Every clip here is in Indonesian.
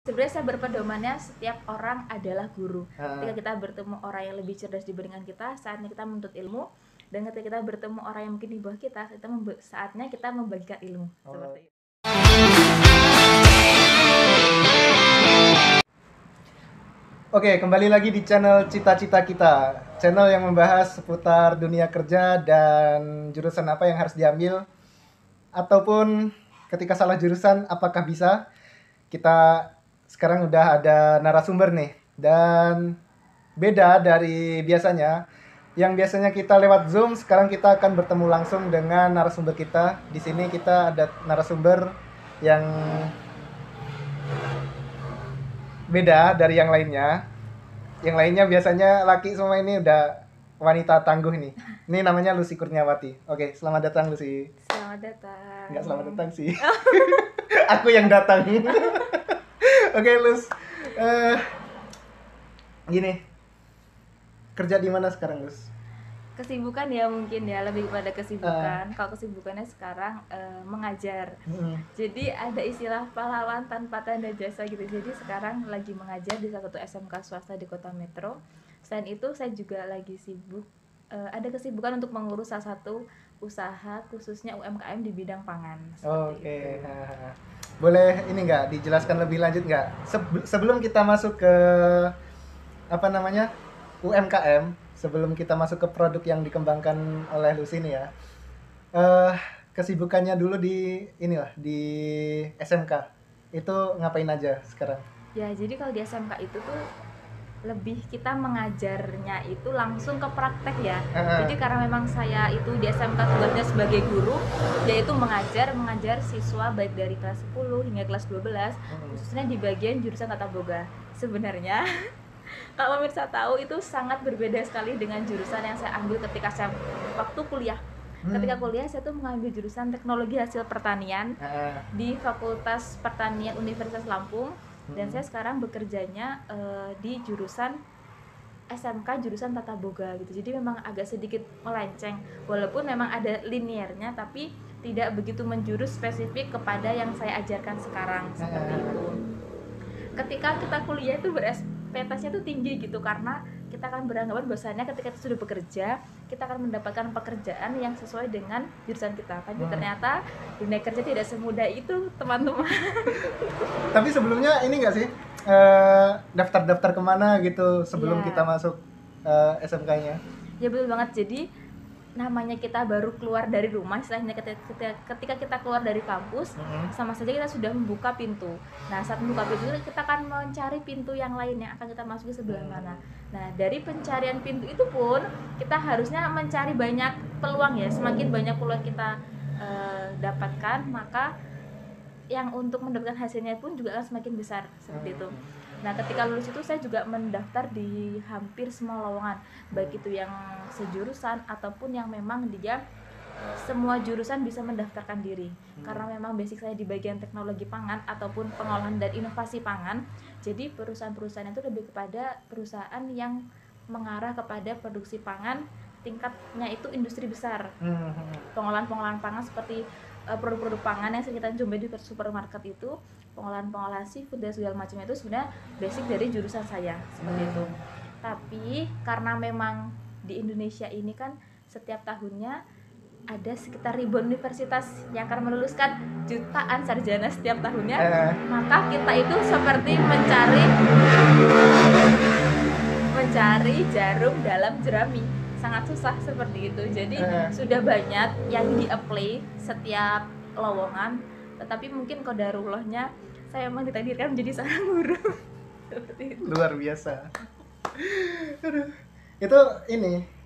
Sebenarnya saya berpedomannya setiap orang adalah guru. Ah, Ketika kita bertemu orang yang lebih cerdas dibandingkan kita, saatnya kita menuntut ilmu. Dan ketika kita bertemu orang yang mungkin di bawah kita, saatnya kita membagikan ilmu. oh. Seperti itu. Oke, kembali lagi di channel Cita-Cita Kita. Channel yang membahas seputar dunia kerja dan jurusan apa yang harus diambil. Ataupun ketika salah jurusan, apakah bisa? Kita sekarang udah ada narasumber nih. Dan beda dari biasanya. Yang biasanya kita lewat Zoom, sekarang kita akan bertemu langsung dengan narasumber kita. Di sini kita ada narasumber yang beda dari yang lainnya. Yang lainnya biasanya laki, semua ini udah wanita tangguh nih. Ini namanya Lucy Kurniawati. Oke, selamat datang Lucy. Selamat datang. Enggak selamat datang sih. Aku yang datang. Oke, Lus. Eh, Gini. Kerja di mana sekarang, Lus? Kesibukan ya mungkin ya, lebih kepada kesibukan. Kalau kesibukannya sekarang mengajar. Jadi ada istilah pahlawan tanpa tanda jasa gitu. Jadi sekarang lagi mengajar di salah satu SMK swasta di Kota Metro. Selain itu saya juga lagi sibuk, ada kesibukan untuk mengurus salah satu usaha khususnya UMKM di bidang pangan. Oke. Boleh ini nggak dijelaskan lebih lanjut nggak? Sebelum kita masuk ke apa namanya UMKM, sebelum kita masuk ke produk yang dikembangkan oleh Lucy ini ya, kesibukannya dulu di inilah di SMK itu ngapain aja sekarang? Ya, jadi kalau di SMK itu tuh lebih kita mengajarnya itu langsung ke praktek ya. Jadi karena memang saya itu di SMK tugasnya sebagai guru, yaitu mengajar siswa baik dari kelas 10 hingga kelas 12, khususnya di bagian jurusan tata boga. Sebenarnya kalau pemirsa tahu itu sangat berbeda sekali dengan jurusan yang saya ambil ketika saya waktu kuliah. Ketika kuliah saya tuh mengambil jurusan teknologi hasil pertanian di Fakultas Pertanian Universitas Lampung. Dan saya sekarang bekerjanya di jurusan SMK jurusan tata boga gitu. Jadi memang agak sedikit melenceng, walaupun memang ada linearnya, tapi tidak begitu menjurus spesifik kepada yang saya ajarkan sekarang seperti itu. Ketika kita kuliah itu berekspektasinya tuh tinggi gitu, karena kita akan beranggapan bahwasanya ketika kita sudah bekerja, kita akan mendapatkan pekerjaan yang sesuai dengan jurusan kita. Tapi ternyata dunia kerja tidak semudah itu, teman-teman. Tapi sebelumnya ini nggak sih daftar-daftar kemana gitu sebelum kita masuk SMK-nya? Ya betul banget. Jadi namanya kita baru keluar dari rumah, istilahnya ketika kita keluar dari kampus, sama saja kita sudah membuka pintu. Nah, saat membuka pintu kita akan mencari pintu yang lain yang akan kita masuki sebelah mana. Nah, dari pencarian pintu itu pun kita harusnya mencari banyak peluang ya. Semakin banyak peluang kita dapatkan, maka yang untuk mendapatkan hasilnya pun juga akan semakin besar seperti itu. Nah, ketika lulus itu saya juga mendaftar di hampir semua lowongan, baik itu yang sejurusan ataupun yang memang dia semua jurusan bisa mendaftarkan diri. Karena memang basic saya di bagian teknologi pangan ataupun pengolahan dan inovasi pangan. Jadi perusahaan-perusahaan itu lebih kepada perusahaan yang mengarah kepada produksi pangan, tingkatnya itu industri besar. Pengolahan pangan seperti produk-produk pangan yang kita jumpai di supermarket itu, pengolahan seafood dan segala macamnya itu sebenarnya basic dari jurusan saya seperti itu. Tapi karena memang di Indonesia ini kan setiap tahunnya ada sekitar ribuan universitas yang akan meluluskan jutaan sarjana setiap tahunnya, maka kita itu seperti mencari jarum dalam jerami, sangat susah seperti itu. Jadi sudah banyak yang di-apply setiap lowongan, tetapi mungkin qadarullahnya saya memang ditakdirkan menjadi seorang guru. Seperti itu. Luar biasa. Itu ini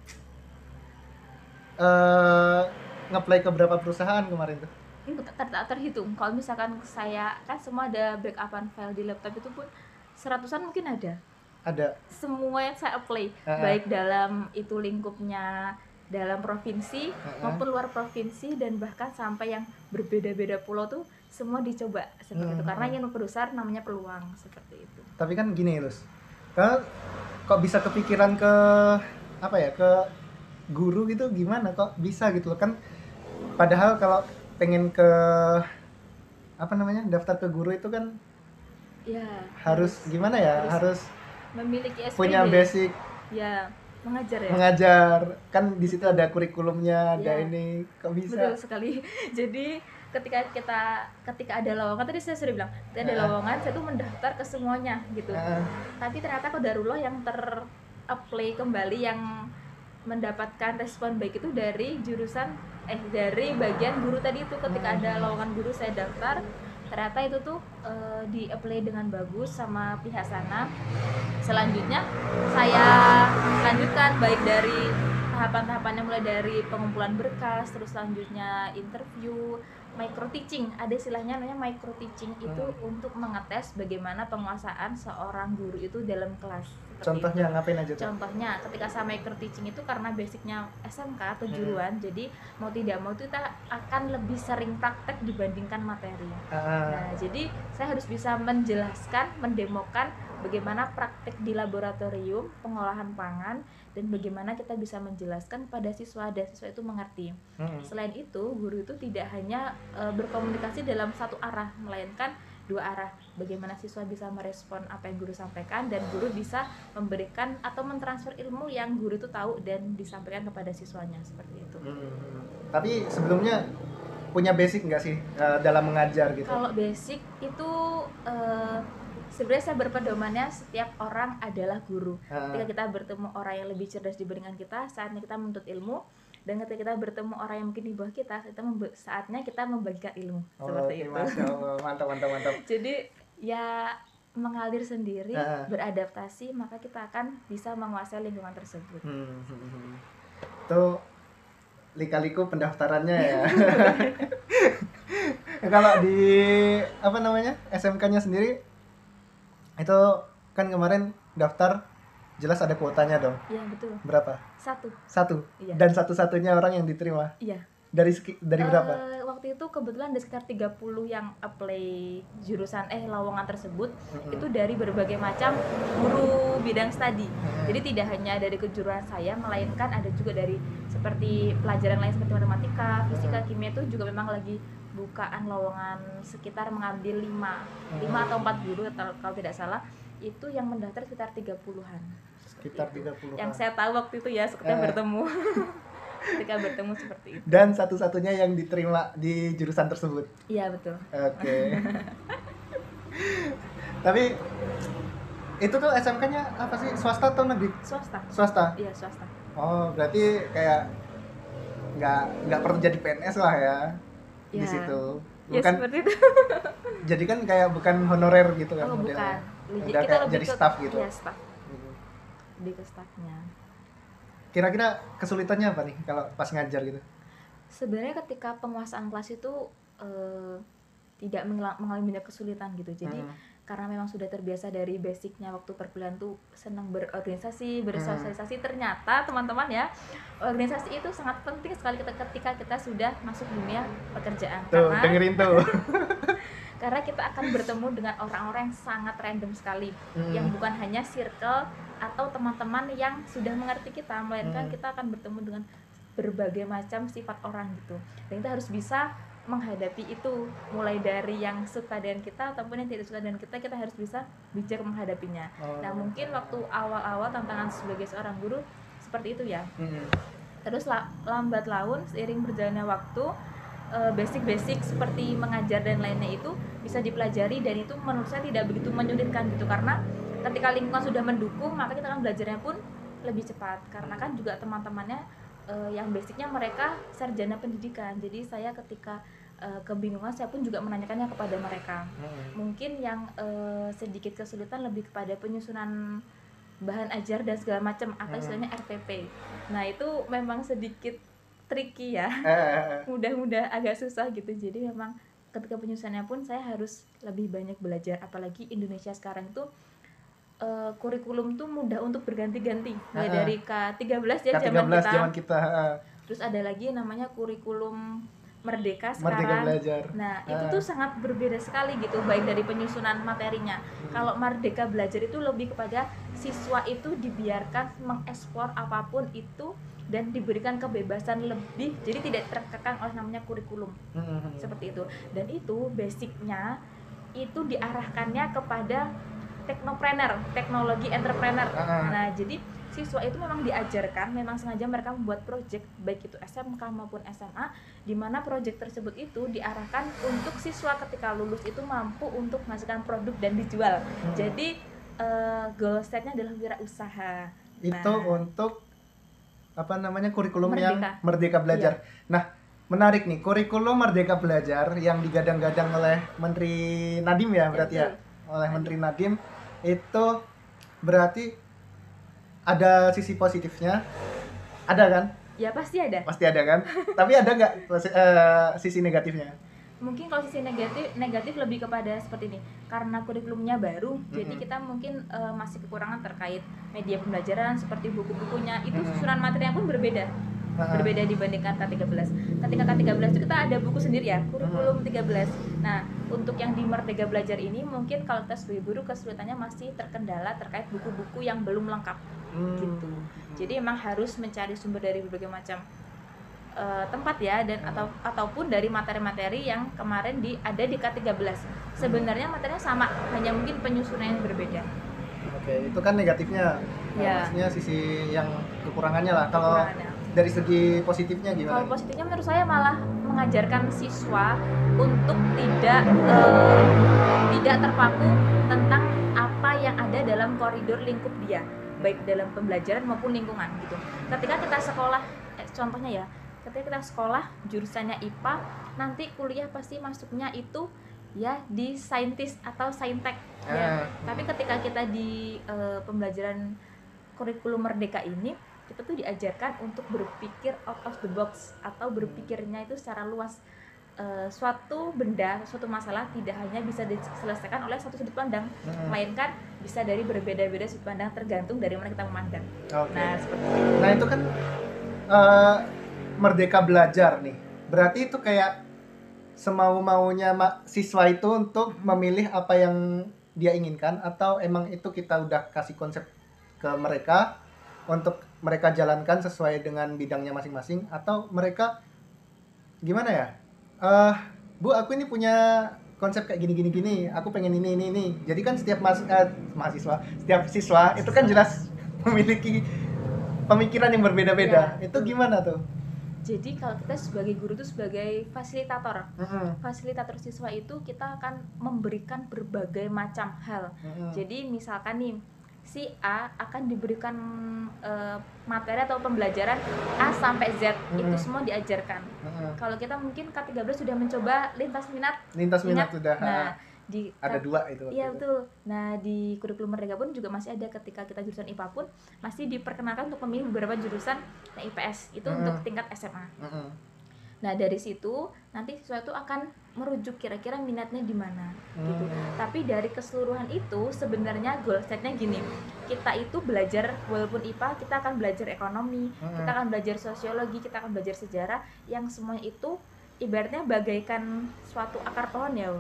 nge-play ke berapa perusahaan kemarin tuh? Ini tak terhitung. Kalau misalkan saya kan semua ada backupan file di laptop itu pun seratusan mungkin ada. Ada. Semua yang saya apply, baik dalam itu lingkupnya dalam provinsi maupun luar provinsi, dan bahkan sampai yang berbeda-beda pulau tuh semua dicoba seperti itu, karena ingin memperbesar namanya peluang seperti itu. Tapi kan gini, Lus, kok bisa kepikiran ke apa ya, ke guru gitu, gimana kok bisa gitu loh kan? Padahal kalau pengen ke apa namanya daftar ke guru itu kan Ya, harus gimana ya? Harus memiliki SPD. punya basic Ya, mengajar ya. mengajar. Kan di situ ada kurikulumnya, ada Ya. ini. Kok bisa? Betul sekali. Jadi ketika ada lowongan, tadi saya sudah bilang, ketika ada lowongan saya tuh mendaftar ke semuanya gitu. Tapi ternyata qadarullah yang ter-apply kembali, yang mendapatkan respon baik itu dari dari bagian guru tadi itu. Ketika ada lowongan guru saya daftar, ternyata itu tuh di-apply dengan bagus sama pihak sana. Selanjutnya saya lanjutkan baik dari tahapan-tahapannya, mulai dari pengumpulan berkas, terus selanjutnya interview, micro teaching. Ada istilahnya namanya micro teaching, itu untuk mengetes bagaimana penguasaan seorang guru itu dalam kelas. Contohnya ngapain aja tuh? Contohnya ketika saya micro teaching itu karena basicnya SMK kejuruan, jadi mau tidak mau itu kita akan lebih sering praktek dibandingkan materi. Nah, jadi saya harus bisa menjelaskan, mendemokan bagaimana praktek di laboratorium pengolahan pangan, dan bagaimana kita bisa menjelaskan pada siswa dan siswa itu mengerti. Selain itu, guru itu tidak hanya berkomunikasi dalam satu arah, melainkan dua arah. Bagaimana siswa bisa merespon apa yang guru sampaikan, dan guru bisa memberikan atau mentransfer ilmu yang guru itu tahu dan disampaikan kepada siswanya, seperti itu. Tapi sebelumnya punya basic nggak sih dalam mengajar gitu? Kalau basic itu sebenarnya saya berpedomannya setiap orang adalah guru. Ketika kita bertemu orang yang lebih cerdas dibandingkan kita, saatnya kita menuntut ilmu. Dan ketika kita bertemu orang yang mungkin di bawah kita, saatnya kita membagikan ilmu. Seperti itu. Masya Allah, mantap. Jadi ya mengalir sendiri, beradaptasi, maka kita akan bisa menguasai lingkungan tersebut. Itu lika-liku pendaftarannya ya. Kalau di SMK-nya sendiri itu kan kemarin daftar jelas ada kuotanya dong. Iya, betul. Berapa? Satu. Iya. Dan satu-satunya orang yang diterima. Iya. Dari berapa? Waktu itu kebetulan ada sekitar 30 yang apply jurusan lowongan tersebut. Itu dari berbagai macam guru bidang studi. Jadi tidak hanya dari kejuruan saya, melainkan ada juga dari seperti pelajaran lain seperti matematika, fisika, kimia. Itu juga memang lagi bukaan lowongan sekitar mengambil 5 atau 4 guru kalau tidak salah. Itu yang mendaftar sekitar 30-an. Sekitar 30-an. Yang saya tahu waktu itu ya, ketika bertemu. Ketika bertemu seperti itu. Dan satu-satunya yang diterima di jurusan tersebut. Iya, betul. Oke. Tapi itu tuh SMK-nya apa sih? Swasta atau negeri? Swasta. Iya, swasta. Oh, berarti kayak nggak perlu jadi PNS lah ya, di situ. Bukan, ya seperti itu. Jadi kan kayak bukan honorer gitu kan? Oh, bukan. Kita lebih jadi staff gitu. Iya, staff. Lebih ke staffnya. Kira-kira kesulitannya apa nih kalau pas ngajar gitu? Sebenarnya ketika penguasaan kelas itu tidak mengalami banyak kesulitan gitu. Jadi karena memang sudah terbiasa dari basicnya waktu perkuliahan tuh senang berorganisasi, bersosialisasi. Ternyata teman-teman ya, organisasi itu sangat penting sekali ketika kita sudah masuk dunia pekerjaan. Tuh, dengerin tuh. Karena kita akan bertemu dengan orang-orang yang sangat random sekali, yang bukan hanya circle atau teman-teman yang sudah mengerti kita, melainkan kita akan bertemu dengan berbagai macam sifat orang gitu. Dan kita harus bisa menghadapi itu, mulai dari yang suka dengan kita ataupun yang tidak suka dengan kita harus bisa bijak menghadapinya. Nah, mungkin waktu awal-awal tantangan sebagai seorang guru seperti itu ya. Terus lambat laun seiring berjalannya waktu, basic-basic seperti mengajar dan lainnya itu bisa dipelajari, dan itu menurut saya tidak begitu menyulitkan gitu, karena ketika lingkungan sudah mendukung, maka kita akan belajarnya pun lebih cepat. Karena kan juga teman-temannya yang basicnya mereka sarjana pendidikan, jadi saya ketika kebingungan saya pun juga menanyakannya kepada mereka. Mungkin yang sedikit kesulitan lebih kepada penyusunan bahan ajar dan segala macam, atau istilahnya RPP. Nah, itu memang sedikit tricky ya. Mudah-mudah agak susah gitu. Jadi memang ketika penyusunannya pun saya harus lebih banyak belajar, apalagi Indonesia sekarang itu kurikulum tuh mudah untuk berganti-ganti, mulai dari K13 ya, zaman kita. Terus ada lagi namanya kurikulum Merdeka sekarang. Merdeka Belajar. Nah, itu tuh sangat berbeda sekali gitu, baik dari penyusunan materinya. Kalau Merdeka Belajar itu lebih kepada siswa itu dibiarkan mengeksplor apapun itu dan diberikan kebebasan lebih, jadi tidak terkekang oleh namanya kurikulum. Seperti itu. Dan itu basicnya itu diarahkannya kepada teknopreneur, teknologi entrepreneur. Nah, jadi siswa itu memang diajarkan, memang sengaja mereka membuat project baik itu SMK maupun SMA, di mana project tersebut itu diarahkan untuk siswa ketika lulus itu mampu untuk menghasilkan produk dan dijual. Jadi goal setnya adalah wirausaha. Itu untuk apa namanya, kurikulum Merdeka. yang Merdeka Belajar. Nah, menarik nih, kurikulum Merdeka Belajar yang digadang-gadang oleh Menteri Nadiem ya berarti ya, oleh Menteri Nadiem itu berarti ada sisi positifnya, ada kan? Ya pasti ada. Pasti ada kan? Tapi ada nggak sisi negatifnya? Mungkin kalau sisi negatif lebih kepada seperti ini, karena kurikulumnya baru, jadi kita mungkin masih kekurangan terkait media pembelajaran seperti buku-bukunya, itu susunan materinya pun berbeda dibandingkan K13. Ketika K13 itu kita ada buku sendiri ya, kurikulum 13. Nah, untuk yang di Merdeka Belajar ini mungkin kalau kita sebagai guru kesulitannya masih terkendala terkait buku-buku yang belum lengkap gitu. Jadi emang harus mencari sumber dari berbagai macam tempat ya, dan ataupun dari materi-materi yang kemarin ada di K13. Sebenarnya materinya sama, hanya mungkin penyusunan yang berbeda. Oke, itu kan negatifnya. Ya. Maksudnya sisi yang kekurangannya lah. Kalau dari segi positifnya gimana? Kalau positifnya menurut saya malah mengajarkan siswa untuk tidak terpaku tentang apa yang ada dalam koridor lingkup dia, baik dalam pembelajaran maupun lingkungan gitu. Ketika kita sekolah, contohnya ya, ketika kita sekolah jurusannya IPA, nanti kuliah pasti masuknya itu ya di saintis atau saintek ya. Tapi ketika kita di pembelajaran kurikulum Merdeka ini, kita tuh diajarkan untuk berpikir out of the box atau berpikirnya itu secara luas. Suatu benda, suatu masalah tidak hanya bisa diselesaikan oleh satu sudut pandang, melainkan bisa dari berbeda-beda sudut pandang tergantung dari mana kita memandang. Nah, seperti itu. Nah, itu kan Merdeka Belajar nih. Berarti itu kayak semau-maunya siswa itu untuk memilih apa yang dia inginkan, atau emang itu kita udah kasih konsep ke mereka untuk mereka jalankan sesuai dengan bidangnya masing-masing, atau mereka gimana ya? Bu, aku ini punya konsep kayak gini, aku pengen ini. Jadi kan setiap mahasiswa, setiap siswa itu kan jelas memiliki pemikiran yang berbeda-beda. Ya, itu gimana tuh? Jadi kalau kita sebagai guru itu sebagai fasilitator, fasilitator siswa itu kita akan memberikan berbagai macam hal. Jadi misalkan nih, si A akan diberikan materi atau pembelajaran A sampai Z, itu semua diajarkan. Kalau kita mungkin K13 sudah mencoba lintas minat sudah. Nah, ada 2 itu. Iya betul. Nah, di kurikulum Merdeka pun juga masih ada, ketika kita jurusan IPA pun masih diperkenalkan untuk memilih beberapa jurusan. Nah, IPS itu untuk tingkat SMA. Nah, dari situ nanti siswa itu akan merujuk kira-kira minatnya di mana gitu. Tapi dari keseluruhan itu sebenarnya goal setnya gini. Kita itu belajar, walaupun IPA, kita akan belajar ekonomi, kita akan belajar sosiologi, kita akan belajar sejarah, yang semuanya itu ibaratnya bagaikan suatu akar pohon ya.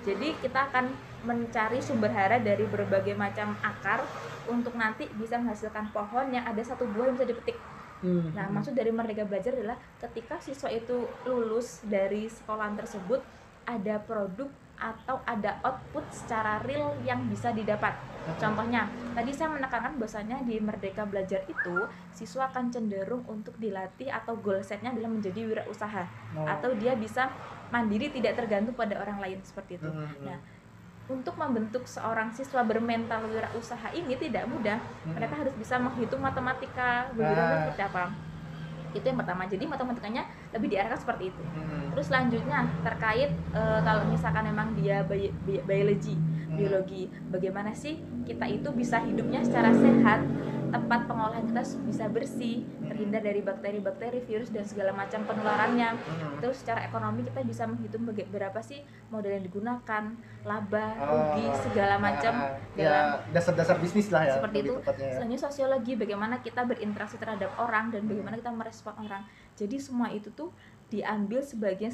Jadi kita akan mencari sumber hara dari berbagai macam akar untuk nanti bisa menghasilkan pohon yang ada satu buah yang bisa dipetik. Nah, maksud dari Merdeka Belajar adalah ketika siswa itu lulus dari sekolahan tersebut, ada produk atau ada output secara real yang bisa didapat. Contohnya, tadi saya menekankan bahwasanya di Merdeka Belajar itu siswa akan cenderung untuk dilatih atau goal setnya adalah menjadi wirausaha, atau dia bisa mandiri, tidak tergantung pada orang lain, seperti itu. Nah, untuk membentuk seorang siswa bermental wirausaha ini tidak mudah. Mereka harus bisa menghitung matematika, bagaimana seperti apa. Itu yang pertama. Jadi matematikanya lebih diarahkan seperti itu. Terus selanjutnya terkait kalau misalkan memang dia biologi, bagaimana sih kita itu bisa hidupnya secara sehat, tempat pengolahan kita bisa bersih, terhindar dari bakteri-bakteri, virus dan segala macam penularannya. Terus secara ekonomi kita bisa menghitung berapa sih modal yang digunakan, laba, rugi, segala macam ya, dasar-dasar bisnis lah ya. Seperti itu. Selanjutnya sosiologi, bagaimana kita berinteraksi terhadap orang dan bagaimana kita merespon orang. Jadi semua itu tuh diambil sebagian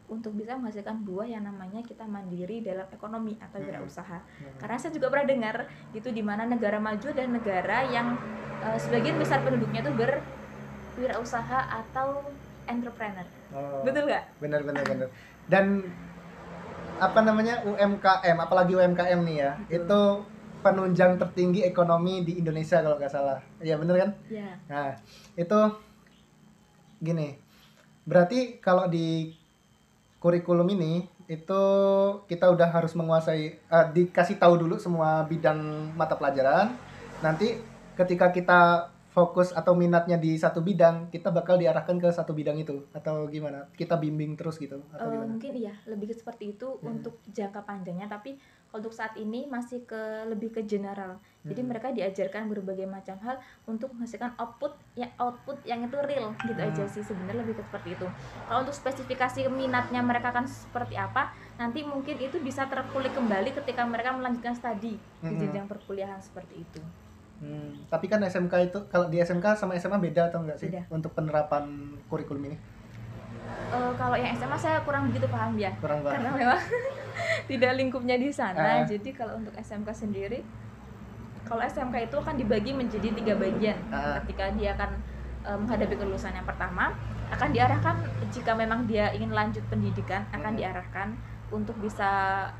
untuk bisa menghasilkan buah yang namanya kita mandiri dalam ekonomi atau wirausaha. Karena saya juga pernah dengar gitu, di mana negara maju dan negara yang sebagian besar penduduknya itu berwirausaha atau entrepreneur. Betul nggak? Benar. Dan apa namanya UMKM, apalagi UMKM nih ya, itu penunjang tertinggi ekonomi di Indonesia kalau nggak salah. Iya bener kan? Iya. Nah itu gini, berarti kalau di kurikulum ini itu kita udah harus menguasai, dikasih tahu dulu semua bidang mata pelajaran. Nanti ketika kita fokus atau minatnya di satu bidang, kita bakal diarahkan ke satu bidang itu atau gimana? Kita bimbing terus gitu atau gimana? Mungkin iya lebih ke seperti itu untuk jangka panjangnya, tapi kalau untuk saat ini masih lebih ke general. Jadi mereka diajarkan berbagai macam hal untuk menghasilkan output yang itu real gitu aja sih, sebenarnya lebih ke seperti itu. Kalau untuk spesifikasi minatnya mereka kan seperti apa, nanti mungkin itu bisa terkulik kembali ketika mereka melanjutkan studi di jenjang perkuliahan seperti itu. Tapi kan SMK itu, kalau di SMK sama SMA beda atau enggak sih Beda. untuk penerapan kurikulum ini? Kalau yang SMA saya kurang begitu paham ya, Kurang paham. karena memang tidak lingkupnya di sana. Jadi kalau untuk SMK sendiri, kalau SMK itu akan dibagi menjadi 3 bagian. Ketika dia akan menghadapi kelulusan, yang pertama akan diarahkan jika memang dia ingin lanjut pendidikan, akan diarahkan untuk bisa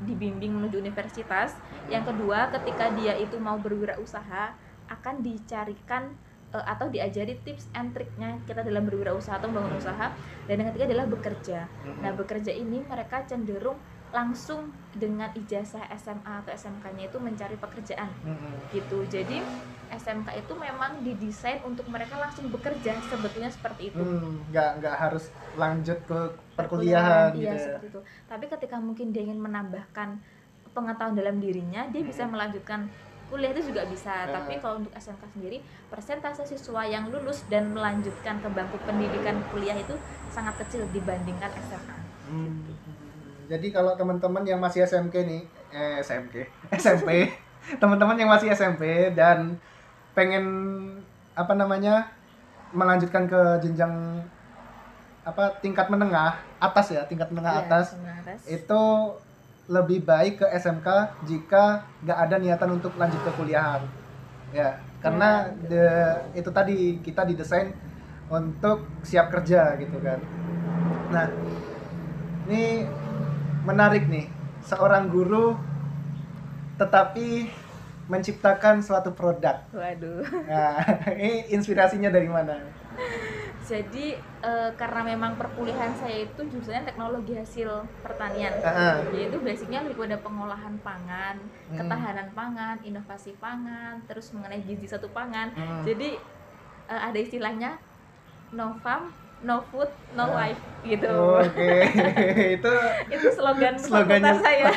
dibimbing menuju universitas. Yang kedua, ketika dia itu mau berwirausaha, akan dicarikan atau diajari tips and triknya kita dalam berwirausaha atau membangun usaha. Dan yang ketiga adalah bekerja. Nah, bekerja ini mereka cenderung langsung dengan ijazah SMA atau SMK-nya itu mencari pekerjaan gitu. Jadi SMK itu memang didesain untuk mereka langsung bekerja, sebetulnya seperti itu. Nggak harus lanjut ke perkuliahan gitu iya, ya. seperti itu. Tapi ketika mungkin dia ingin menambahkan pengetahuan dalam dirinya, dia bisa melanjutkan kuliah itu juga bisa. Tapi kalau untuk SMK sendiri, persentase siswa yang lulus dan melanjutkan ke bangku pendidikan kuliah itu sangat kecil dibandingkan SMA. Jadi kalau teman-teman yang masih SMP, teman-teman yang masih SMP dan pengen apa namanya melanjutkan ke jenjang tingkat menengah atas ya, tingkat menengah atas, itu lebih baik ke SMK jika nggak ada niatan untuk lanjut ke kuliahan ya, karena itu tadi kita didesain untuk siap kerja gitu kan. Nah ini menarik nih, seorang guru tetapi menciptakan suatu produk. Waduh. Nah, ini inspirasinya dari mana? Jadi karena memang perkuliahan saya itu jurusannya teknologi hasil pertanian, yaitu basicnya lebih pada pengolahan pangan, ketahanan pangan, inovasi pangan, terus mengenai gizi satu pangan. Jadi ada istilahnya no farm, no food, no life gitu. Itu slogan fakultas saya.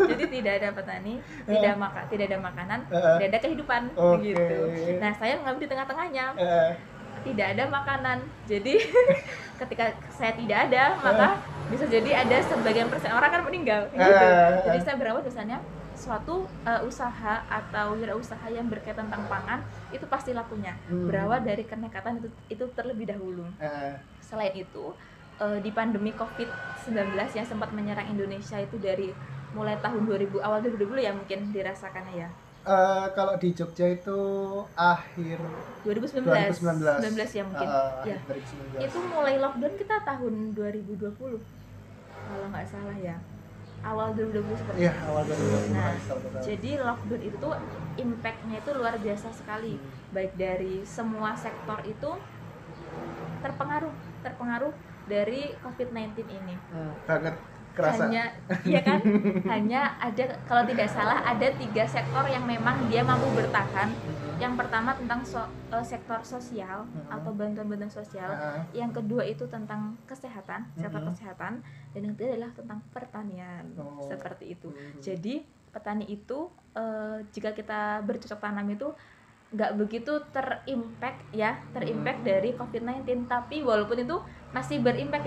Jadi tidak ada petani, tidak ada makanan, tidak ada kehidupan gitu. Nah, saya mengambil di tengah-tengahnya. Tidak ada makanan, jadi ketika saya tidak ada, maka bisa jadi ada sebagian persen orang kan meninggal gitu. Jadi saya berawal biasanya suatu usaha atau wirausaha yang berkaitan tentang pangan itu pasti lakunya berawal dari kenekatan itu terlebih dahulu. Selain itu di pandemi COVID-19 yang sempat menyerang Indonesia itu dari mulai tahun 2000, awal 2020 ya mungkin dirasakannya ya. Kalau di Jogja itu akhir 2019 ya mungkin ya. 2019. Itu mulai lockdown kita tahun 2020 kalau nggak salah ya, awal 2020 seperti itu. Awal 2020. Nah, jadi lockdown itu impact-nya itu luar biasa sekali, baik dari semua sektor itu terpengaruh dari COVID-19 ini. Banget kerasa. Hanya ada, kalau tidak salah ada 3 sektor yang memang dia mampu bertahan. Yang pertama tentang sektor sosial atau bantuan-bantuan sosial. Yang kedua itu tentang kesehatan, sektor kesehatan, dan yang ketiga adalah tentang pertanian. Seperti itu. Jadi petani itu jika kita bercocok tanam itu nggak begitu terimpact dari COVID-19, tapi walaupun itu masih berimpact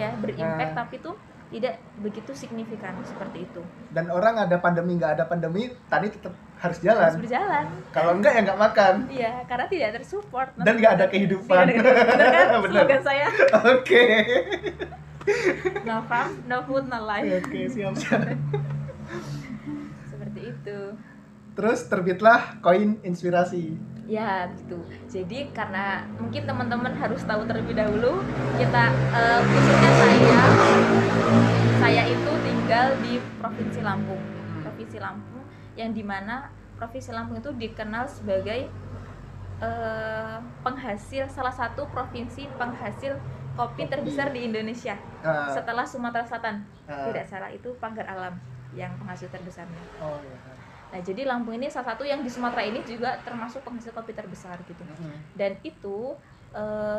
tapi itu tidak begitu signifikan seperti itu. Dan orang ada pandemi nggak ada pandemi, tani tetap harus berjalan. Kalau enggak ya nggak makan. Iya, karena tidak tersupport. Dan nggak ada kehidupan. Benar kan? Slogan saya. Oke. No farm, no food, no life. Oke, siap. Seperti itu. Terus terbitlah koin inspirasi. Ya gitu. Jadi karena mungkin teman-teman harus tahu terlebih dahulu, kita khususnya saya itu tinggal di Provinsi Lampung. Provinsi Lampung yang dimana Provinsi Lampung itu dikenal sebagai penghasil, salah satu provinsi penghasil kopi terbesar di Indonesia setelah Sumatera Selatan. Tidak salah, itu Pagar Alam yang penghasil terbesarnya. Oh iya. Nah, jadi Lampung ini salah satu yang di Sumatera ini juga termasuk penghasil kopi terbesar gitu. Dan itu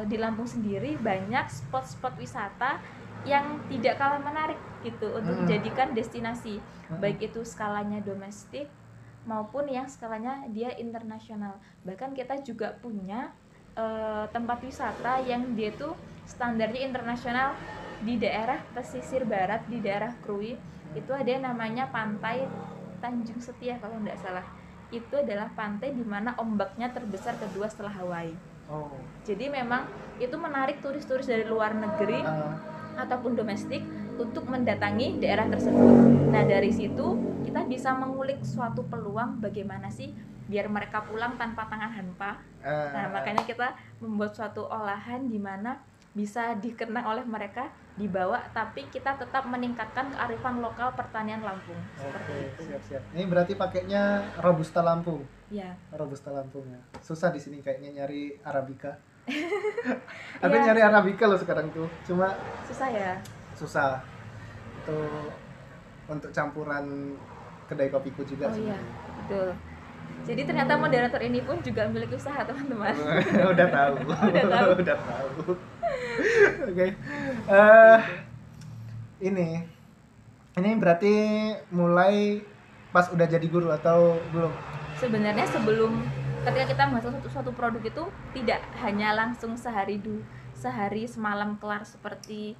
di Lampung sendiri banyak spot-spot wisata yang tidak kalah menarik gitu untuk dijadikan destinasi, baik itu skalanya domestik maupun yang skalanya dia internasional. Bahkan kita juga punya tempat wisata yang dia tuh standarnya internasional di daerah pesisir barat, di daerah Krui. Itu ada yang namanya Pantai Tanjung Setia kalau tidak salah. Itu adalah pantai di mana ombaknya terbesar kedua setelah Hawaii. Jadi memang itu menarik turis-turis dari luar negeri ataupun domestik untuk mendatangi daerah tersebut. Nah, dari situ kita bisa mengulik suatu peluang bagaimana sih biar mereka pulang tanpa tangan hampa. Nah, makanya kita membuat suatu olahan di mana bisa dikenang oleh mereka, dibawa, tapi kita tetap meningkatkan kearifan lokal pertanian Lampung. Seperti itu. Siap. Ini berarti pakainya Robusta Lampung. Ya. Robusta Lampung ya. Susah di sini kayaknya nyari Arabica. Aku nyari Arabica loh sekarang tuh. Cuma susah ya. Susah. Itu untuk campuran kedai kopiku juga. Oh iya, betul. Jadi ternyata moderator ini pun juga memiliki usaha, teman-teman. Udah tahu. Udah tahu. Oke. Ini berarti mulai pas udah jadi guru atau belum? Sebenarnya sebelum, ketika kita menghasilkan suatu produk itu tidak hanya langsung sehari semalam kelar seperti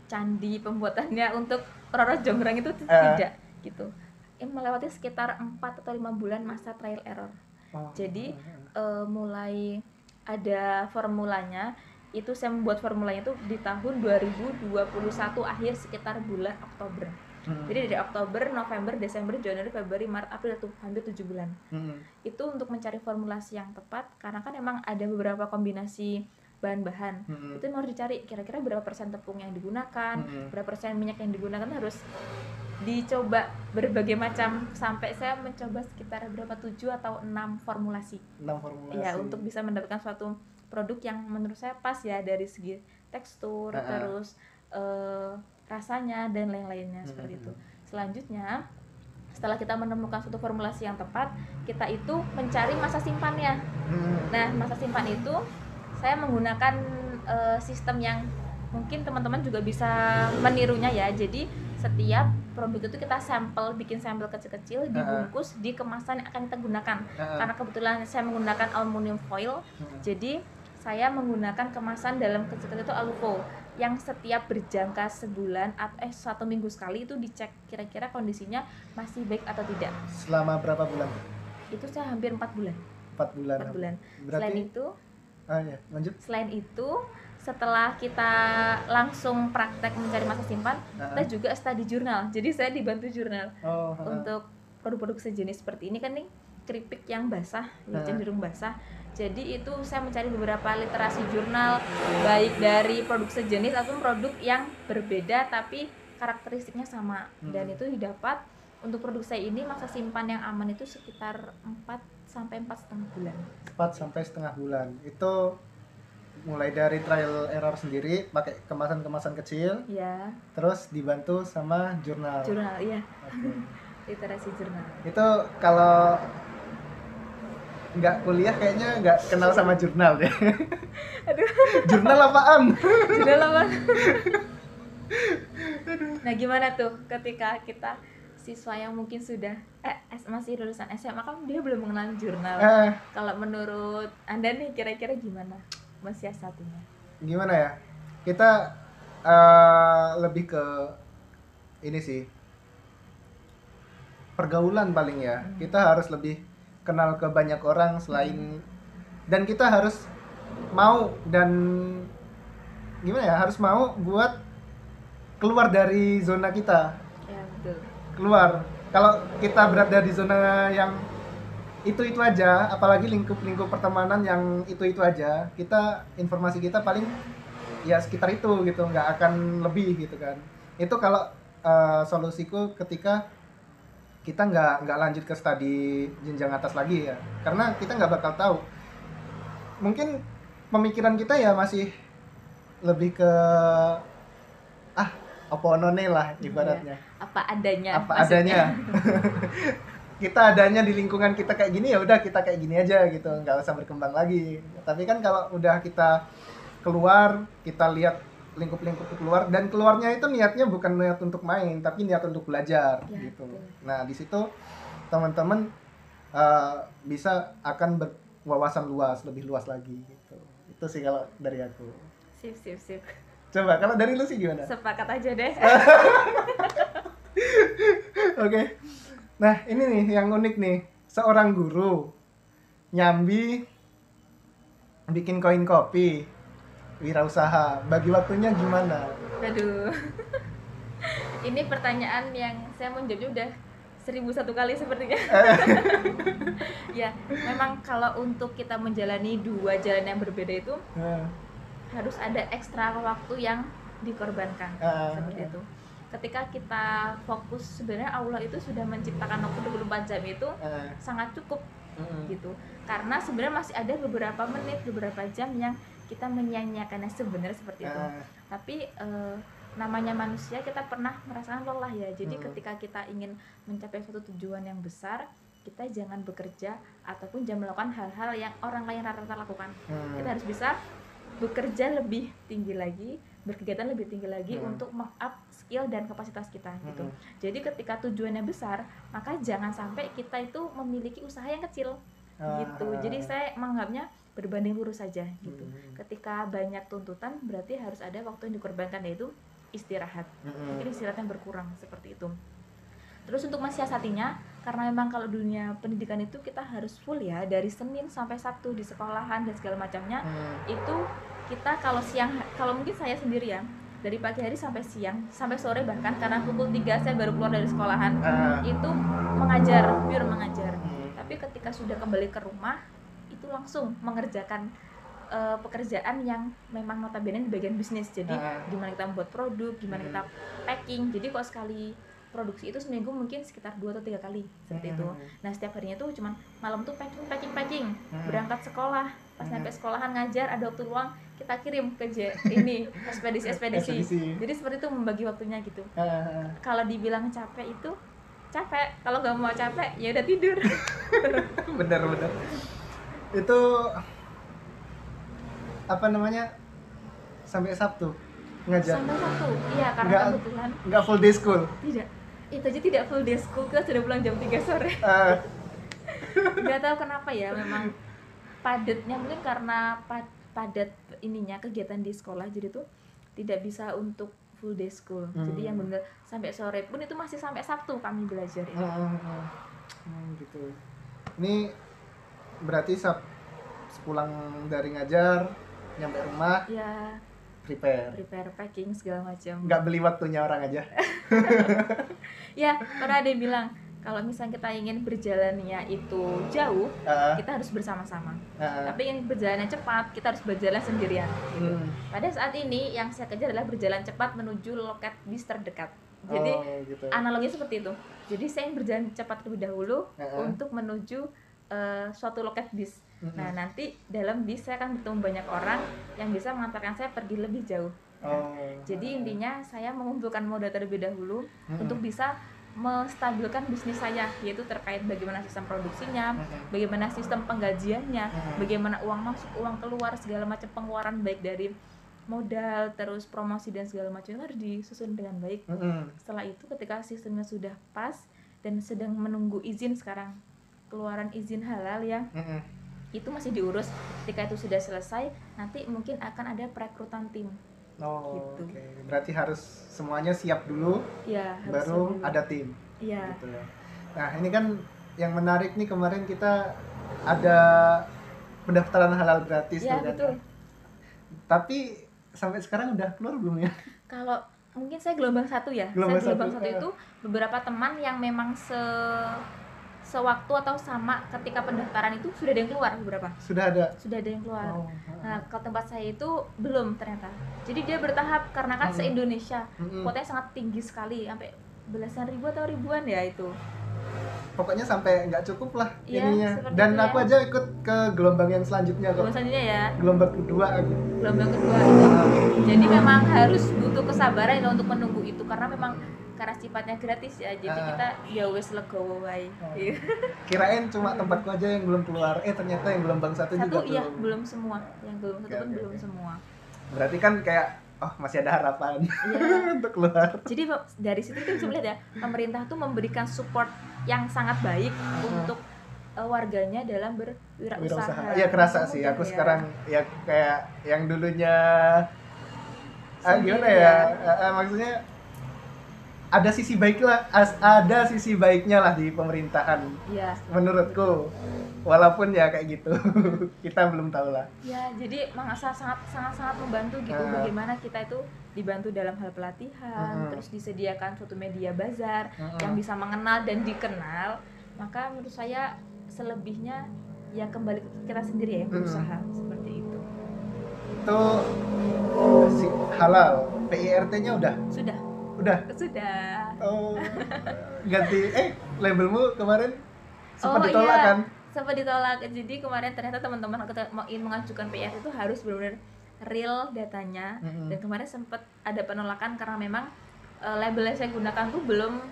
candi pembuatannya untuk Roro Jonggrang itu tidak gitu. Ini melewati sekitar 4 atau 5 bulan masa trial error. Jadi mulai ada formulanya, itu saya membuat formulanya itu di tahun 2021 akhir sekitar bulan Oktober. Jadi dari Oktober, November, Desember, Januari, Februari, Maret, April itu hampir 7 bulan. Itu untuk mencari formulasi yang tepat, karena kan emang ada beberapa kombinasi bahan-bahan. Itu harus dicari kira-kira berapa persen tepung yang digunakan, berapa persen minyak yang digunakan, harus dicoba berbagai macam sampai saya mencoba sekitar berapa 7 atau 6 formulasi. 6 formulasi. Ya, untuk bisa mendapatkan suatu produk yang menurut saya pas ya dari segi tekstur, terus rasanya dan lain-lainnya seperti itu. Selanjutnya, setelah kita menemukan suatu formulasi yang tepat, kita itu mencari masa simpannya. Nah, masa simpan itu saya menggunakan sistem yang mungkin teman-teman juga bisa menirunya ya. Jadi setiap produk itu kita bikin sampel kecil-kecil, dibungkus di kemasan yang akan kita gunakan. Karena kebetulan saya menggunakan aluminium foil, jadi saya menggunakan kemasan dalam kecil-kecil itu Alufo yang setiap berjangka sebulan atau 1 minggu sekali itu dicek kira-kira kondisinya masih baik atau tidak. Selama berapa bulan? Itu saya hampir 4 bulan. 4 bulan. Berarti, selain itu, lanjut. Selain itu, setelah kita langsung praktek mencari masa simpan, kita juga study jurnal. Jadi saya dibantu jurnal untuk produk-produk sejenis seperti ini kan nih, keripik yang basah, cenderung basah. Jadi itu saya mencari beberapa literasi jurnal, baik dari produk sejenis ataupun produk yang berbeda tapi karakteristiknya sama. Dan itu didapat untuk produk saya ini masa simpan yang aman itu sekitar 4 sampai 4,5 bulan. 4 sampai setengah bulan. Itu mulai dari trial error sendiri pakai kemasan-kemasan kecil. Ya. Terus dibantu sama jurnal. Jurnal, iya. Literasi jurnal. Itu kalau nggak kuliah kayaknya nggak kenal sama jurnal deh. Aduh. Jurnal apaan? Jurnal apa? Nah, gimana tuh ketika kita siswa yang mungkin sudah masih lulusan SMA kan dia belum mengenal jurnal. Kalau menurut Anda nih kira-kira gimana mensiasatinya? Gimana ya? Kita lebih ke ini sih. Pergaulan paling ya. Kita harus lebih kenal ke banyak orang selain dan kita harus mau dan gimana ya? Harus mau buat keluar dari zona kita. Ya, betul. Keluar. Kalau kita berada di zona yang itu aja, apalagi lingkup pertemanan yang itu aja, informasi kita paling ya sekitar itu gitu, nggak akan lebih gitu kan. Itu kalau solusiku ketika kita nggak lanjut ke studi jenjang atas lagi ya, karena kita nggak bakal tahu, mungkin pemikiran kita ya masih lebih ke apa none lah ibaratnya, apa adanya, apa maksudnya. adanya. Kita adanya di lingkungan kita kayak gini, ya udah kita kayak gini aja gitu, nggak usah berkembang lagi. Tapi kan kalau udah kita keluar, kita lihat lingkup-lingkup keluar, dan keluarnya itu niatnya bukan niat untuk main tapi niat untuk belajar Ya, gitu. betul. Nah di situ teman-teman bisa akan berwawasan luas, lebih luas lagi gitu. Itu sih kalau dari aku. Sip. Coba kalau dari lu sih gimana? Sepakat aja deh. Oke. Nah, ini nih yang unik nih. Seorang guru nyambi bikin koin kopi, wirausaha. Bagi waktunya gimana? Aduh. Ini pertanyaan yang saya mau jawabnya udah 1001 kali sepertinya. Ya, memang kalau untuk kita menjalani dua jalan yang berbeda itu harus ada ekstra waktu yang dikorbankan. Seperti itu. Ketika kita fokus, sebenarnya Allah itu sudah menciptakan waktu 24 jam itu sangat cukup gitu. Karena sebenarnya masih ada beberapa menit, beberapa jam yang kita menyia-nyiakannya sebenarnya seperti itu. Tapi namanya manusia, kita pernah merasakan lelah ya. Jadi ketika kita ingin mencapai suatu tujuan yang besar, kita jangan bekerja ataupun jangan melakukan hal-hal yang orang lain rata-rata lakukan. Kita harus bisa bekerja lebih tinggi lagi, berkegiatan lebih tinggi lagi untuk meng-up skill dan kapasitas kita gitu. Jadi ketika tujuannya besar, maka jangan sampai kita itu memiliki usaha yang kecil gitu. Jadi saya menganggapnya berbanding lurus saja gitu. Ketika banyak tuntutan, berarti harus ada waktu yang dikorbankan, yaitu istirahat. Mungkin istirahatnya berkurang seperti itu. Terus untuk mensiasatinya, karena memang kalau dunia pendidikan itu kita harus full ya, dari Senin sampai Sabtu di sekolahan dan segala macamnya. Itu kita kalau siang, kalau mungkin saya sendiri ya, dari pagi hari sampai siang, sampai sore bahkan, karena pukul 3 saya baru keluar dari sekolahan, itu mengajar, pure mengajar. Tapi ketika sudah kembali ke rumah, itu langsung mengerjakan pekerjaan yang memang notabene di bagian bisnis. Jadi gimana kita membuat produk, gimana kita packing. Jadi kalau sekali produksi itu seminggu mungkin sekitar 2 atau 3 kali seperti itu. Nah setiap harinya tuh cuman malam tuh packing, berangkat sekolah, pas sampai sekolahan ngajar, ada waktu luang kita kirim ke ini ekspedisi. Jadi seperti itu membagi waktunya gitu. Kalau dibilang capek itu capek, kalau nggak mau capek ya udah tidur. Bener itu apa namanya, sampai Sabtu ngajar? Sampai Sabtu, iya, karena kebetulan nggak full day school. Tidak, itu aja tidak full day school, kita sudah pulang jam 3 sore. Nggak tahu kenapa ya, memang padatnya, mungkin karena padat ininya kegiatan di sekolah, jadi tuh tidak bisa untuk full day school. Jadi yang benar sampai sore pun itu masih sampai Sabtu kami belajar itu. Gitu. Ini berarti sepulang dari ngajar nyampe rumah Ya, prepare packing segala macam. Nggak beli waktunya orang aja. Ya, karena ada yang bilang kalau misalnya kita ingin berjalannya itu jauh, kita harus bersama-sama. Tapi ingin berjalannya cepat, kita harus berjalan sendirian gitu. Pada saat ini yang saya kejar adalah berjalan cepat menuju loket bis terdekat. Jadi gitu. Analoginya seperti itu. Jadi saya ingin berjalan cepat terlebih dahulu untuk menuju suatu loket bis. Nah nanti dalam bis saya akan bertemu banyak orang yang bisa mengantarkan saya pergi lebih jauh. Jadi intinya saya mengumpulkan modal terlebih dahulu untuk bisa menstabilkan bisnis saya, yaitu terkait bagaimana sistem produksinya, bagaimana sistem penggajiannya, bagaimana uang masuk, uang keluar, segala macam pengeluaran baik dari modal, terus promosi dan segala macam itu harus disusun dengan baik. Setelah itu ketika sistemnya sudah pas dan sedang menunggu izin sekarang, keluaran izin halal ya, itu masih diurus. Ketika itu sudah selesai, nanti mungkin akan ada perekrutan tim. Gitu. Berarti harus semuanya siap dulu, ya, baru dulu ada tim. Iya. Gitu ya. Nah ini kan yang menarik nih, kemarin kita ada pendaftaran halal gratis. Iya betul. Tapi sampai sekarang udah keluar belum ya? Kalau mungkin saya gelombang 1 ya. Gelombang 1 itu beberapa teman yang memang sewaktu atau sama ketika pendaftaran itu sudah ada yang keluar beberapa. Sudah ada. Sudah ada yang keluar. Oh. Nah, kalau tempat saya itu belum ternyata. Jadi dia bertahap karena kan se-Indonesia kuotanya sangat tinggi sekali, sampai belasan ribu atau ribuan ya itu. Pokoknya sampai nggak cukup lah Iya, ininya. seperti Dan itu aku ya. aja ikut ke gelombang yang selanjutnya kok. Gelombang selanjutnya ya. Gelombang kedua aku. Gelombang kedua itu. Jadi memang harus butuh kesabaran ya untuk menunggu itu karena memang karena sifatnya gratis ya. Jadi kita ya wes legowo wae. Kirain cuma tempatku aja yang belum keluar. Ternyata yang gelombang satu juga Iya, belum. belum semua. Yang gelombang satu pun belum semua. Berarti kan kayak masih ada harapan untuk keluar. Jadi dari situ kita bisa melihat ya, pemerintah tuh memberikan support yang sangat baik untuk warganya dalam berwirausaha. Iya kerasa sih. Aku sekarang ya kayak yang dulunya gimana ya? Maksudnya ada sisi baiknya lah di pemerintahan. Iya. Menurutku, walaupun ya kayak gitu, kita belum tahu lah. Ya, jadi sangat membantu gitu. Bagaimana kita itu dibantu dalam hal pelatihan, terus disediakan suatu media bazar yang bisa mengenal dan dikenal. Maka menurut saya selebihnya ya kembali ke kita sendiri ya berusaha seperti itu. Itu halal. PIRT-nya udah? Udah. Oh, ganti labelmu kemarin sempat ditolak kan? Sempat ditolak. Jadi kemarin ternyata teman-teman mau mengajukan PIRT itu harus benar-benar real datanya. Dan kemarin sempat ada penolakan karena memang label yang saya gunakan tuh belum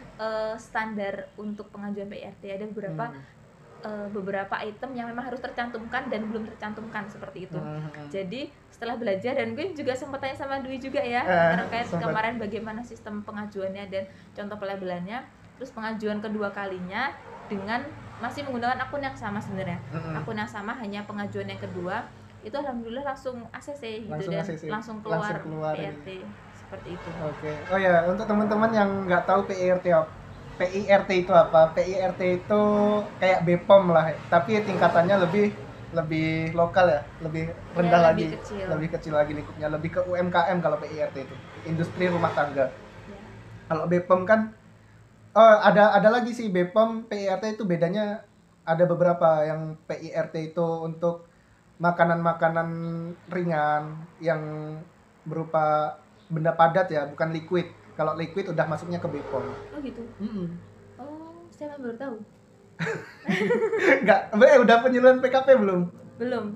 standar untuk pengajuan PIRT. Ada beberapa item yang memang harus tercantumkan dan belum tercantumkan seperti itu. Jadi setelah belajar, dan gue juga sempat tanya sama Dwi juga ya terkait kemarin bagaimana sistem pengajuannya dan contoh pelabelannya. Terus pengajuan kedua kalinya dengan masih menggunakan akun yang sama sebenarnya. Akun yang sama, hanya pengajuan yang kedua itu alhamdulillah langsung ACC gitu dan langsung keluar PIRT seperti itu. Oke. Oh ya, untuk teman-teman yang nggak tahu PIRT itu apa? PIRT itu kayak BPOM lah, tapi tingkatannya lebih lokal ya, lebih rendah lagi, lebih kecil lagi lingkupnya, lebih ke UMKM kalau PIRT itu, industri rumah tangga. Kalau BPOM kan ada lagi sih BPOM, PIRT itu bedanya ada beberapa. Yang PIRT itu untuk makanan-makanan ringan yang berupa benda padat ya, bukan liquid. Kalau liquid udah masuknya ke BPOM. Oh gitu. Oh, saya baru tahu. Enggak, udah penyuluhan PKP belum?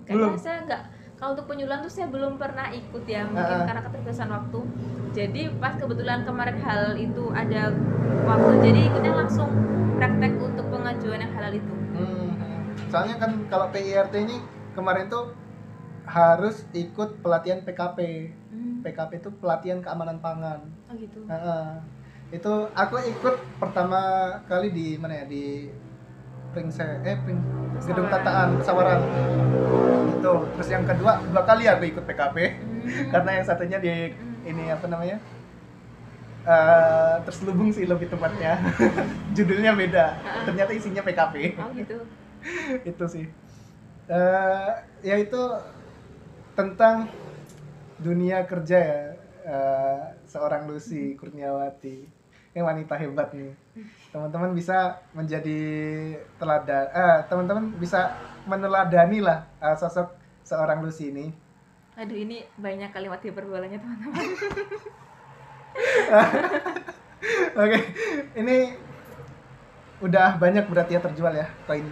Kayaknya saya enggak. Kalau untuk penyuluhan tuh saya belum pernah ikut ya, mungkin karena keterbatasan waktu. Jadi pas kebetulan kemarin hal itu ada waktu, jadi ikutnya langsung praktek untuk pengajuan yang halal itu. Soalnya kan kalau PIRT ini kemarin tuh harus ikut pelatihan PKP. PKP itu pelatihan keamanan pangan. Oh gitu. Itu aku ikut pertama kali di mana ya, di Gedung Tataan Pesawaran itu. Terus yang kedua kali aku ikut PKP karena yang satunya di ini apa namanya, terselubung sih lebih tepatnya. Judulnya beda, ternyata isinya PKP. Oh gitu. Itu sih yaitu tentang dunia kerja ya, seorang Lucy Kurniawati yang wanita hebat nih. Teman-teman bisa menjadi teladan, teman-teman bisa meneladani lah sosok seorang Lucy ini. Aduh, ini banyak kalimat hiperbolanya teman-teman. Oke, ini udah banyak berarti ya terjual ya koin?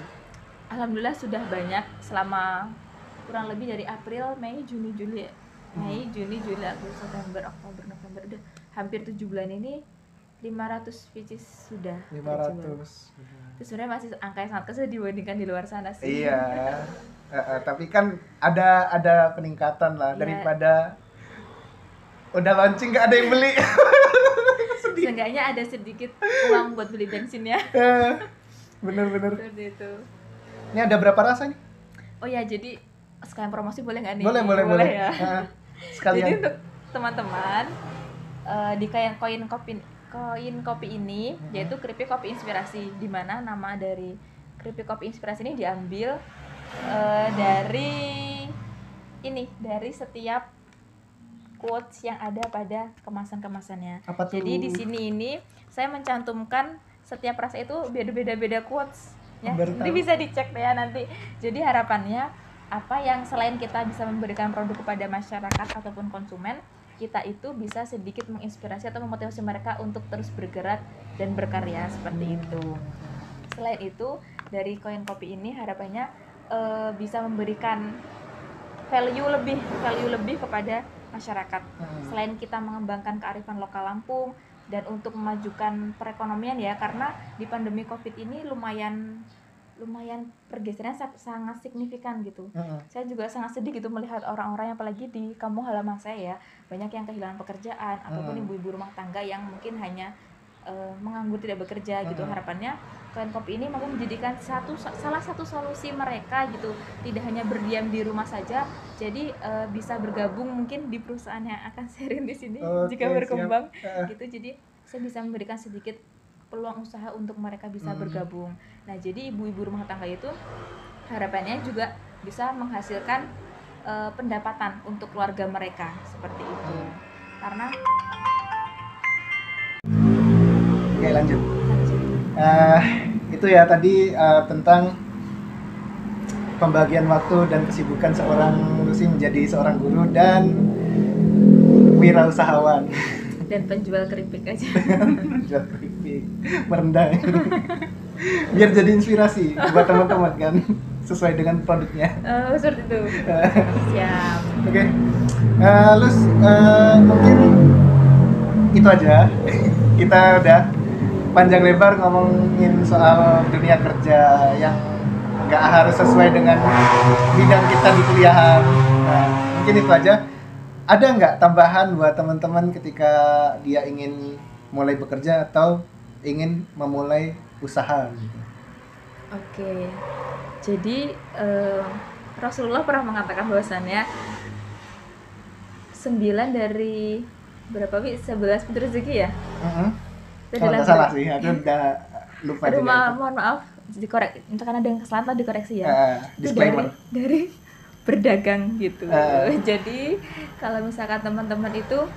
Alhamdulillah sudah banyak selama kurang lebih dari April, Mei, Juni, Juli. Mei, Juni, Juli, Agustus, September, Oktober, November, udah hampir 7 bulan ini 500 pieces sudah 500. Itu sebenarnya masih angka yang sangat kecil dibandingkan di luar sana sih. Iya. Tapi kan ada peningkatan lah daripada udah launching nggak ada yang beli. Seenggaknya ada sedikit uang buat beli bensin ya. Bener-bener. Seperti itu. Ini ada berapa rasa nih? Oh ya, jadi sekalian promosi boleh nggak nih? Boleh ya. Sekalian. Jadi untuk teman-teman di koin kopi ini yaitu keripik kopi inspirasi, di mana nama dari keripik kopi inspirasi ini diambil dari setiap quotes yang ada pada kemasan-kemasannya. Apa tuh? Jadi di sini ini saya mencantumkan setiap rasa itu beda-beda quotes. Ya, Baru nanti tahu. bisa dicek deh ya nanti. Jadi harapannya apa yang selain kita bisa memberikan produk kepada masyarakat ataupun konsumen, kita itu bisa sedikit menginspirasi atau memotivasi mereka untuk terus bergerak dan berkarya seperti itu. Selain itu, dari Koin Kopi ini harapannya bisa memberikan value lebih kepada masyarakat. Selain kita mengembangkan kearifan lokal Lampung dan untuk memajukan perekonomian ya, karena di pandemi Covid ini lumayan pergeserannya sangat signifikan gitu. Saya juga sangat sedih gitu melihat orang-orang yang apalagi di kampung halaman saya ya, banyak yang kehilangan pekerjaan ataupun ibu-ibu rumah tangga yang mungkin hanya menganggur tidak bekerja gitu. Harapannya Koin Kopi ini mampu menjadikan salah satu solusi mereka gitu, tidak hanya berdiam di rumah saja, jadi bisa bergabung mungkin di perusahaan yang akan sharing di sini jika berkembang gitu. Jadi saya bisa memberikan sedikit peluang usaha untuk mereka bisa bergabung. Nah, jadi ibu-ibu rumah tangga itu harapannya juga bisa menghasilkan pendapatan untuk keluarga mereka seperti itu. Karena Oke, lanjut. Itu ya tadi tentang pembagian waktu dan kesibukan seorang Lucy menjadi seorang guru dan wirausahawan. Dan penjual keripik aja. Penjual keripik merendah. Biar jadi inspirasi buat teman-teman kan, sesuai dengan produknya. Seperti itu. Siap. Oke. Lus, mungkin itu aja. Kita udah panjang lebar ngomongin soal dunia kerja yang nggak harus sesuai dengan bidang kita di kuliahan. Nah, mungkin itu aja. Ada nggak tambahan buat teman-teman ketika dia ingin mulai bekerja atau ingin memulai usaha? Oke. Jadi Rasulullah pernah mengatakan bahwasannya 9 dari berapa 11 pintu rezeki ya? Kalau nggak salah sih, aku udah lupa juga. Mohon maaf, dikorek. Misalkan ada yang kesalahan dikoreksi ya. Disclaimer. Dari berdagang gitu. Jadi kalau misalkan teman-teman itu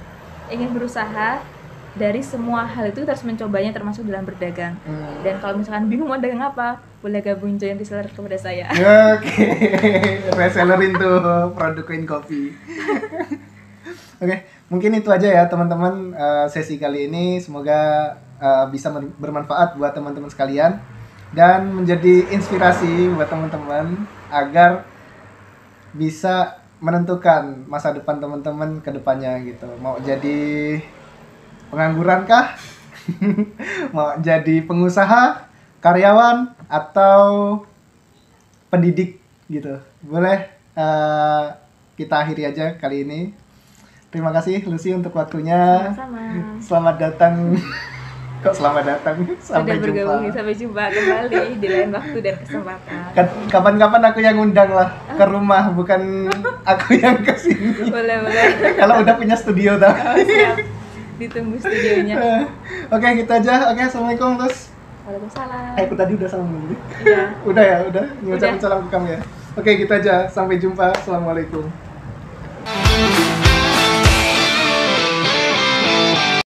ingin berusaha, dari semua hal itu harus mencobanya termasuk dalam berdagang. Dan kalau misalkan bingung mau dagang apa, boleh gabung join reseller kepada saya. Oke, resellerin tuh produk Koin Kopi. Oke, mungkin itu aja ya teman-teman sesi kali ini. Semoga bisa bermanfaat buat teman-teman sekalian dan menjadi inspirasi buat teman-teman agar bisa menentukan masa depan teman-teman ke depannya gitu. Mau jadi pengangguran kah? Mau jadi pengusaha, karyawan, atau pendidik gitu. Boleh kita akhiri aja kali ini. Terima kasih Lucy untuk waktunya. Sama-sama. Selamat datang. Kok selamat datang? Sampai jumpa. Sampai jumpa kembali di lain waktu dan kesempatan. Kapan-kapan aku yang undang lah ke rumah, bukan aku yang kesini. Boleh. Kalau udah punya studio tau. Siap. Ditunggu studionya. Oke, gitu aja. Oke, assalamualaikum Lus. Waalaikumsalam. Aku tadi udah salam dulu. Iya. Udah ya, udah. Ngucapin salam ke kamu ya. Oke, gitu aja. Sampai jumpa. Assalamualaikum.